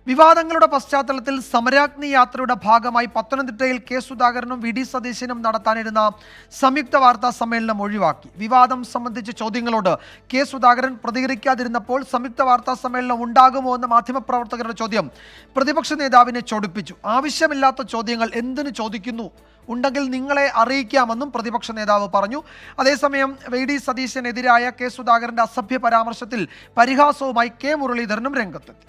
വിവാദങ്ങളുടെ പശ്ചാത്തലത്തിൽ സമരാഗ്നി യാത്രയുടെ ഭാഗമായി പത്തനംതിട്ടയിൽ കെ സുധാകരനും വി ഡി സതീശനും നടത്താനിരുന്ന സംയുക്ത വാർത്താ സമ്മേളനം ഒഴിവാക്കി. വിവാദം സംബന്ധിച്ച ചോദ്യങ്ങളോട് കെ സുധാകരൻ പ്രതികരിക്കാതിരുന്നപ്പോൾ സംയുക്ത വാർത്താ സമ്മേളനം ഉണ്ടാകുമോ എന്ന മാധ്യമപ്രവർത്തകരുടെ ചോദ്യം പ്രതിപക്ഷ നേതാവിനെ ചൊടിപ്പിച്ചു. ആവശ്യമില്ലാത്ത ചോദ്യങ്ങൾ എന്തിനു ചോദിക്കുന്നു, ഉണ്ടെങ്കിൽ നിങ്ങളെ അറിയിക്കാമെന്നും പ്രതിപക്ഷ നേതാവ് പറഞ്ഞു. അതേസമയം വി ഡി സതീശനെതിരായ കെ സുധാകരന്റെ അസഭ്യ പരാമർശത്തിൽ പരിഹാസവുമായി കെ മുരളീധരനും രംഗത്തെത്തി.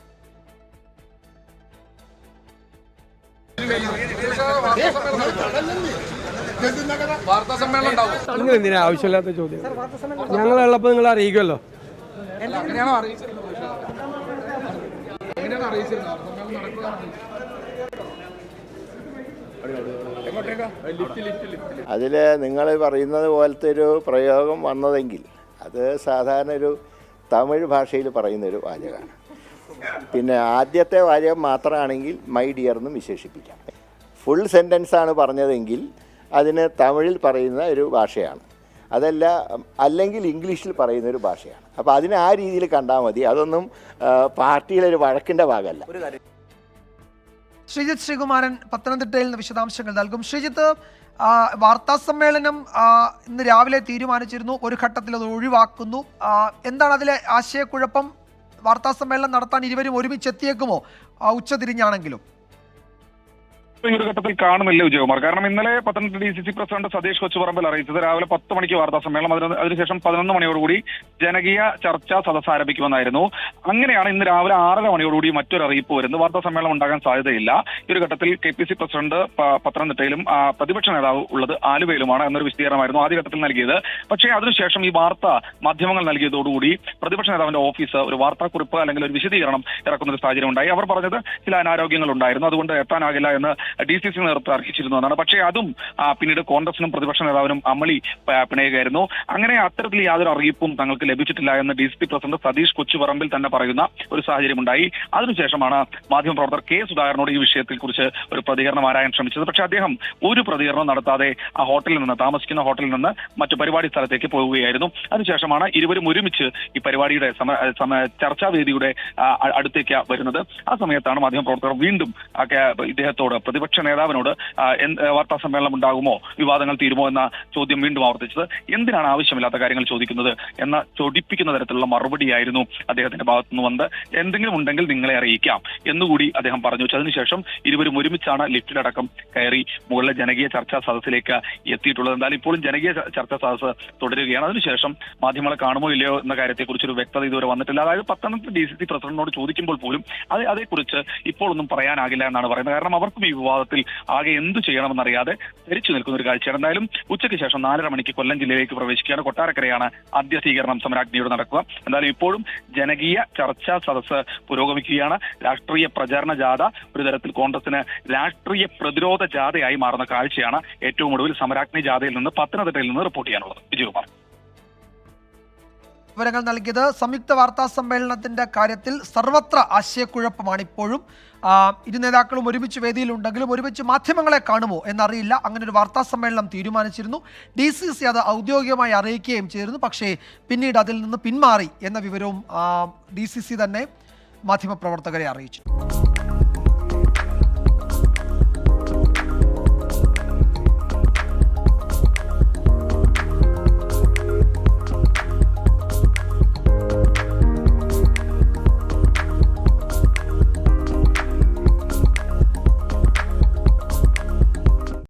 നിങ്ങൾ എന്തിനാ ആവശ്യമില്ലാത്ത ചോദ്യം? ഞങ്ങളുള്ളപ്പോൾ നിങ്ങൾ അറിയിക്കുമല്ലോ. അതിൽ നിങ്ങൾ പറയുന്നത് പോലത്തെ ഒരു പ്രയോഗം വന്നതെങ്കിൽ അത് സാധാരണ ഒരു തമിഴ് ഭാഷയിൽ പറയുന്നൊരു വാചകമാണ്. പിന്നെ ആദ്യത്തെ വാചകം മാത്രമാണെങ്കിൽ മൈ ഡിയർ എന്നും വിശേഷിപ്പിക്കാം. ഫുൾ സെൻറ്റൻസാണ് പറഞ്ഞതെങ്കിൽ അതിന് തമിഴിൽ പറയുന്ന ഒരു ഭാഷയാണ്, അതല്ല അല്ലെങ്കിൽ ഇംഗ്ലീഷിൽ പറയുന്ന ഒരു ഭാഷയാണ്. അപ്പോൾ അതിനെ ആ രീതിയിൽ കണ്ടാൽ മതി. അതൊന്നും പാർട്ടിയിലെ ഒരു വഴക്കിൻ്റെ ഭാഗമല്ല. ശ്രീജിത്ത് ശ്രീകുമാരൻ പത്തനംതിട്ടയിൽ നിന്ന് വിശദാംശങ്ങൾ നൽകും. ശ്രീജിത്ത്, വാർത്താ സമ്മേളനം ഇന്ന് രാവിലെ തീരുമാനിച്ചിരുന്നു, ഒരു ഘട്ടത്തിൽ അത് ഒഴിവാക്കുന്നു. എന്താണ് അതിലെ ആശയക്കുഴപ്പം? വാർത്താ സമ്മേളനം നടത്താൻ ഇരുവരും ഒരുമിച്ചെത്തിയേക്കുമോ ഉച്ചതിരിഞ്ഞാണെങ്കിലും? ഈ ഒരു ഘട്ടത്തിൽ കാണുന്നില്ല വിജയകുമാർ. കാരണം ഇന്നലെ പത്തനംതിട്ട DCC പ്രസിഡന്റ് സതീഷ് കൊച്ചുപറമ്പിൽ അറിയിച്ചത് രാവിലെ 10 മണിക്ക് വാർത്താ സമ്മേളനം, അതിനുശേഷം 11 മണിയോടുകൂടി ജനകീയ ചർച്ചാ സദസ്സ് ആരംഭിക്കുമെന്നായിരുന്നു. അങ്ങനെയാണ് ഇന്ന് രാവിലെ 6:30 മണിയോടുകൂടി മറ്റൊരു അറിയിപ്പ് വരുന്നത്. വാർത്താ സമ്മേളനം ഉണ്ടാകാൻ സാധ്യതയില്ല. ഈ ഒരു ഘട്ടത്തിൽ KPC പ്രസിഡന്റ് പത്തനംതിട്ടയിലും പ്രതിപക്ഷ നേതാവ് ഉള്ളത് ആലുവയിലുമാണ് എന്നൊരു വിശദീകരണമായിരുന്നു ആദ്യഘട്ടത്തിൽ നൽകിയത്. പക്ഷേ അതിനുശേഷം ഈ വാർത്ത മാധ്യമങ്ങൾ നൽകിയതോടുകൂടി പ്രതിപക്ഷ നേതാവിന്റെ ഓഫീസ് ഒരു വാർത്താക്കുറിപ്പ് അല്ലെങ്കിൽ ഒരു വിശദീകരണം ഇറക്കുന്ന ഒരു സാഹചര്യം ഉണ്ടായി. അവർ പറഞ്ഞത് ചില അനാരോഗ്യങ്ങൾ ഉണ്ടായിരുന്നു, അതുകൊണ്ട് എത്താനാകില്ല എന്ന് DCC നേതൃത്വം അറിയിച്ചിരുന്നു എന്നാണ്. പക്ഷേ അതും പിന്നീട് കോൺഗ്രസിനും പ്രതിപക്ഷ നേതാവിനും അമളി പിണയുകയായിരുന്നു. അങ്ങനെ അത്തരത്തിൽ യാതൊരു അറിയിപ്പും തങ്ങൾക്ക് ലഭിച്ചിട്ടില്ല എന്ന് DCC പ്രസിഡന്റ് സതീഷ് കൊച്ചുപറമ്പിൽ തന്നെ പറയുന്ന ഒരു സാഹചര്യം ഉണ്ടായി. അതിനുശേഷമാണ് മാധ്യമപ്രവർത്തകർ കെ സുധാകരനോട് ഈ വിഷയത്തെ കുറിച്ച് ഒരു പ്രതികരണം ആരായാൻ ശ്രമിച്ചത്. പക്ഷേ അദ്ദേഹം ഒരു പ്രതികരണം നടത്താതെ ആ ഹോട്ടലിൽ നിന്ന്, താമസിക്കുന്ന ഹോട്ടലിൽ നിന്ന് മറ്റു പരിപാടി സ്ഥലത്തേക്ക് പോവുകയായിരുന്നു. അതിനുശേഷമാണ് ഇരുവരും ഒരുമിച്ച് ഈ പരിപാടിയുടെ ചർച്ചാവേദിയുടെ അടുത്തേക്ക് വരുന്നത്. ആ സമയത്താണ് മാധ്യമപ്രവർത്തകർ വീണ്ടും ഇദ്ദേഹത്തോട്, പ്രതിപക്ഷ നേതാവിനോട് വാർത്താ സമ്മേളനം ഉണ്ടാകുമോ, വിവാദങ്ങൾ തീരുമോ എന്ന ചോദ്യം വീണ്ടും ആവർത്തിച്ചത്. എന്തിനാണ് ആവശ്യമില്ലാത്ത കാര്യങ്ങൾ ചോദിക്കുന്നത് എന്ന ചൊടിപ്പിക്കുന്ന തരത്തിലുള്ള മറുപടിയായിരുന്നു അദ്ദേഹത്തിന്റെ ഭാഗത്തുനിന്ന് വന്നത്. എന്തെങ്കിലും ഉണ്ടെങ്കിൽ നിങ്ങളെ അറിയിക്കാം എന്നുകൂടി അദ്ദേഹം പറഞ്ഞു വെച്ചു. അതിനുശേഷം ഇരുവരും ഒരുമിച്ചാണ് ലിഫ്റ്റിലടക്കം കയറി മുകളിലെ ജനകീയ ചർച്ചാ സദസ്സിലേക്ക് എത്തിയിട്ടുള്ളത്. എന്തായാലും ഇപ്പോഴും ജനകീയ ചർച്ചാ സദസ്സ് തുടരുകയാണ്. അതിനുശേഷം മാധ്യമങ്ങളെ കാണുമോ ഇല്ലയോ എന്ന കാര്യത്തെക്കുറിച്ചൊരു വ്യക്തത ഇതുവരെ വന്നിട്ടില്ല. അതായത് പത്തനംതിട്ട DCC പ്രസിഡന്റിനോട് ചോദിക്കുമ്പോൾ പോലും അതേക്കുറിച്ച് ഇപ്പോൾ ഒന്നും പറയാനാകില്ല എന്നാണ് പറയുന്നത്. കാരണം അവർക്കും ഈ വിവാദത്തിൽ ആകെ എന്തു ചെയ്യണമെന്നറിയാതെ ധരിച്ചു നിൽക്കുന്ന ഒരു കാഴ്ചയാണ്. എന്തായാലും ഉച്ചയ്ക്ക് ശേഷം 4:30 മണിക്ക് കൊല്ലം ജില്ലയിലേക്ക് പ്രവേശിക്കുകയാണ്. കൊട്ടാരക്കരയാണ് ആദ്യ സ്വീകരണം സമരാഗ്നിയോട് നടക്കുക. എന്തായാലും ഇപ്പോഴും ജനകീയ ചർച്ചാ സദസ്സ് പുരോഗമിക്കുകയാണ്. രാഷ്ട്രീയ പ്രചാരണ ജാഥ ഒരു തരത്തിൽ കോൺഗ്രസിന് രാഷ്ട്രീയ പ്രതിരോധ ജാഥയായി മാറുന്ന കാഴ്ചയാണ് ഏറ്റവും ഒടുവിൽ സമരാഗ്നി ജാഥയിൽ നിന്ന് പത്തനംതിട്ടയിൽ നിന്ന് റിപ്പോർട്ട് ചെയ്യാനുള്ളത്. വിജയകുമാർ വിവരങ്ങൾ നൽകിയത്. സംയുക്ത വാർത്താ സമ്മേളനത്തിന്റെ കാര്യത്തിൽ സർവത്ര ആശയക്കുഴപ്പമാണ് ഇപ്പോഴും. ഇരു നേതാക്കളും ഒരുമിച്ച് വേദിയിലുണ്ടെങ്കിലും ഒരുമിച്ച് മാധ്യമങ്ങളെ കാണുമോ എന്നറിയില്ല. അങ്ങനെ ഒരു വാർത്താ സമ്മേളനം തീരുമാനിച്ചിരുന്നു. DCC അത് ഔദ്യോഗികമായി അറിയിക്കുകയും ചെയ്തിരുന്നു. പക്ഷേ പിന്നീട് അതിൽ നിന്ന് പിന്മാറി എന്ന വിവരവും DCC തന്നെ മാധ്യമപ്രവർത്തകരെ അറിയിച്ചു.